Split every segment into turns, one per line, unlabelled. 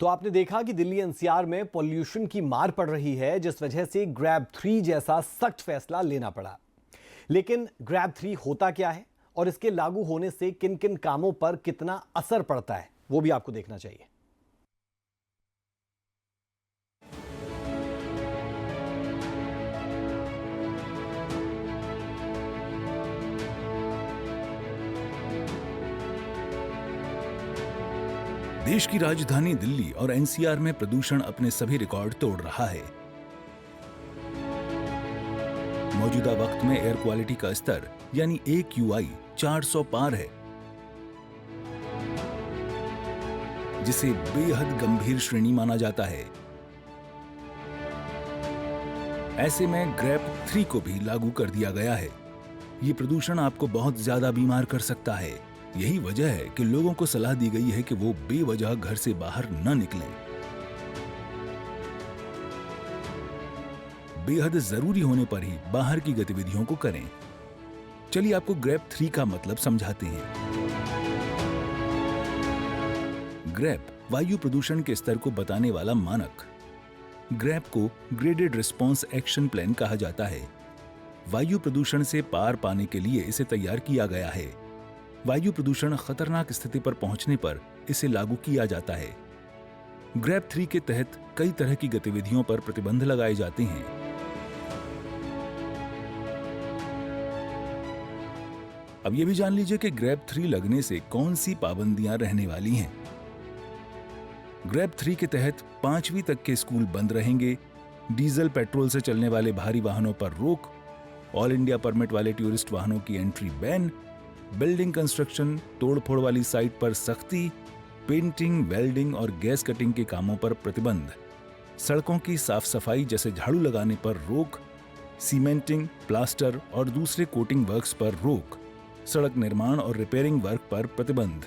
तो आपने देखा कि दिल्ली एनसीआर में पॉल्यूशन की मार पड़ रही है, जिस वजह से ग्रैब 3 जैसा सख्त फैसला लेना पड़ा। लेकिन ग्रैब 3 होता क्या है और इसके लागू होने से किन किन कामों पर कितना असर पड़ता है, वो भी आपको देखना चाहिए।
देश की राजधानी दिल्ली और एनसीआर में प्रदूषण अपने सभी रिकॉर्ड तोड़ रहा है। मौजूदा वक्त में एयर क्वालिटी का स्तर यानी AQI 400 पार है, जिसे बेहद गंभीर श्रेणी माना जाता है। ऐसे में ग्रैब 3 को भी लागू कर दिया गया है। ये प्रदूषण आपको बहुत ज्यादा बीमार कर सकता है। यही वजह है कि लोगों को सलाह दी गई है कि वो बेवजह घर से बाहर न निकलें। बेहद जरूरी होने पर ही बाहर की गतिविधियों को करें। चलिए आपको ग्रैब 3 का मतलब समझाते हैं। ग्रैब वायु प्रदूषण के स्तर को बताने वाला मानक। ग्रैब को ग्रेडेड रिस्पॉन्स एक्शन प्लान कहा जाता है। वायु प्रदूषण से पार पाने के लिए इसे तैयार किया गया है। वायु प्रदूषण खतरनाक स्थिति पर पहुंचने पर इसे लागू किया जाता है। ग्रैब 3 के तहत कई तरह की गतिविधियों पर प्रतिबंध लगाए जाते हैं। अब यह भी जान लीजिए कि ग्रैब 3 लगने से कौन सी पाबंदियां रहने वाली हैं। ग्रैब 3 के तहत 5वीं तक के स्कूल बंद रहेंगे। डीजल पेट्रोल से चलने वाले भारी वाहनों पर रोक, ऑल इंडिया परमिट वाले टूरिस्ट वाहनों की एंट्री बैन, बिल्डिंग कंस्ट्रक्शन, तोड़फोड़ वाली साइट पर सख्ती, पेंटिंग, वेल्डिंग और गैस कटिंग के कामों पर प्रतिबंध, सड़कों की साफ सफाई जैसे झाड़ू लगाने पर रोक, सीमेंटिंग, प्लास्टर और दूसरे कोटिंग वर्क्स पर रोक, सड़क निर्माण और रिपेयरिंग वर्क पर प्रतिबंध।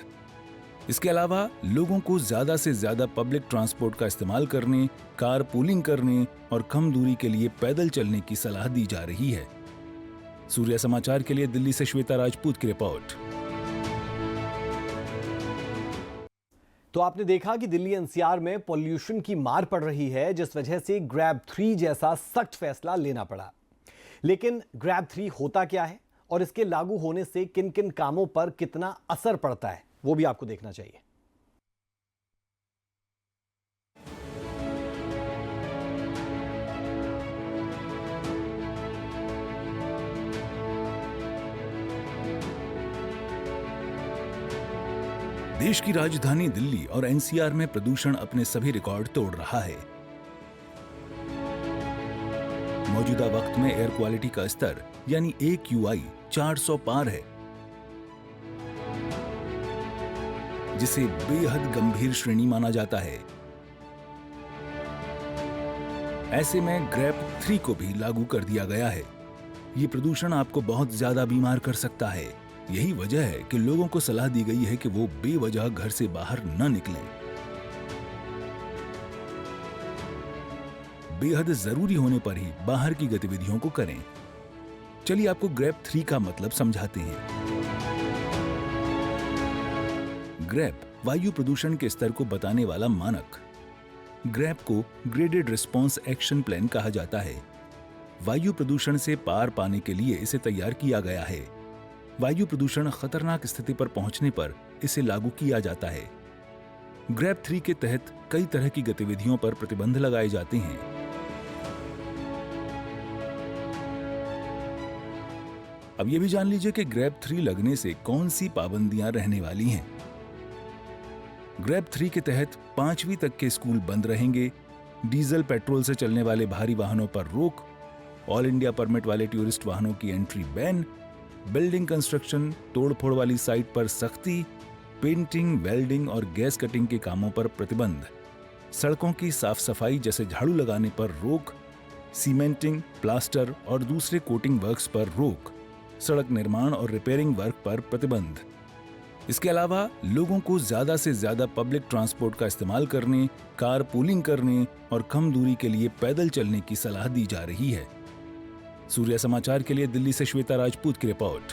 इसके अलावा लोगों को ज्यादा से ज्यादा पब्लिक ट्रांसपोर्ट का इस्तेमाल करने, कार पूलिंग करने और कम दूरी के लिए पैदल चलने की सलाह दी जा रही है। सूर्य समाचार के लिए दिल्ली से श्वेता राजपूत की रिपोर्ट।
तो आपने देखा कि दिल्ली एनसीआर में पॉल्यूशन की मार पड़ रही है, जिस वजह से ग्रैब 3 जैसा सख्त फैसला लेना पड़ा। लेकिन ग्रैब 3 होता क्या है और इसके लागू होने से किन किन कामों पर कितना असर पड़ता है, वो भी आपको देखना चाहिए।
देश की राजधानी दिल्ली और एनसीआर में प्रदूषण अपने सभी रिकॉर्ड तोड़ रहा है। मौजूदा वक्त में एयर क्वालिटी का स्तर यानी AQI 400 पार है, जिसे बेहद गंभीर श्रेणी माना जाता है। ऐसे में ग्रैब 3 को भी लागू कर दिया गया है। ये प्रदूषण आपको बहुत ज्यादा बीमार कर सकता है। यही वजह है कि लोगों को सलाह दी गई है कि वो बेवजह घर से बाहर न निकलें। बेहद जरूरी होने पर ही बाहर की गतिविधियों को करें। चलिए आपको ग्रैब 3 का मतलब समझाते हैं। ग्रैब वायु प्रदूषण के स्तर को बताने वाला मानक। ग्रैब को ग्रेडेड रिस्पॉन्स एक्शन प्लान कहा जाता है। वायु प्रदूषण से पार पाने के लिए इसे तैयार किया गया है। वायु प्रदूषण खतरनाक स्थिति पर पहुंचने पर इसे लागू किया जाता है। ग्रैब 3 के तहत कई तरह की गतिविधियों पर प्रतिबंध लगाए जाते हैं। अब यह भी जान लीजिए कि ग्रैब 3 लगने से कौन सी पाबंदियां रहने वाली हैं। ग्रैब 3 के तहत 5वीं तक के स्कूल बंद रहेंगे। डीजल पेट्रोल से चलने वाले भारी वाहनों पर रोक, ऑल इंडिया परमिट वाले टूरिस्ट वाहनों की एंट्री बैन, बिल्डिंग कंस्ट्रक्शन, तोड़फोड़ वाली साइट पर सख्ती, पेंटिंग, वेल्डिंग और गैस कटिंग के कामों पर प्रतिबंध, सड़कों की साफ सफाई जैसे झाड़ू लगाने पर रोक, सीमेंटिंग, प्लास्टर और दूसरे कोटिंग वर्क्स पर रोक, सड़क निर्माण और रिपेयरिंग वर्क पर प्रतिबंध। इसके अलावा लोगों को ज्यादा से ज्यादा पब्लिक ट्रांसपोर्ट का इस्तेमाल करने, कार पूलिंग करने और कम दूरी के लिए पैदल चलने की सलाह दी जा रही है। सूर्य समाचार के लिए दिल्ली से श्वेता राजपूत की रिपोर्ट।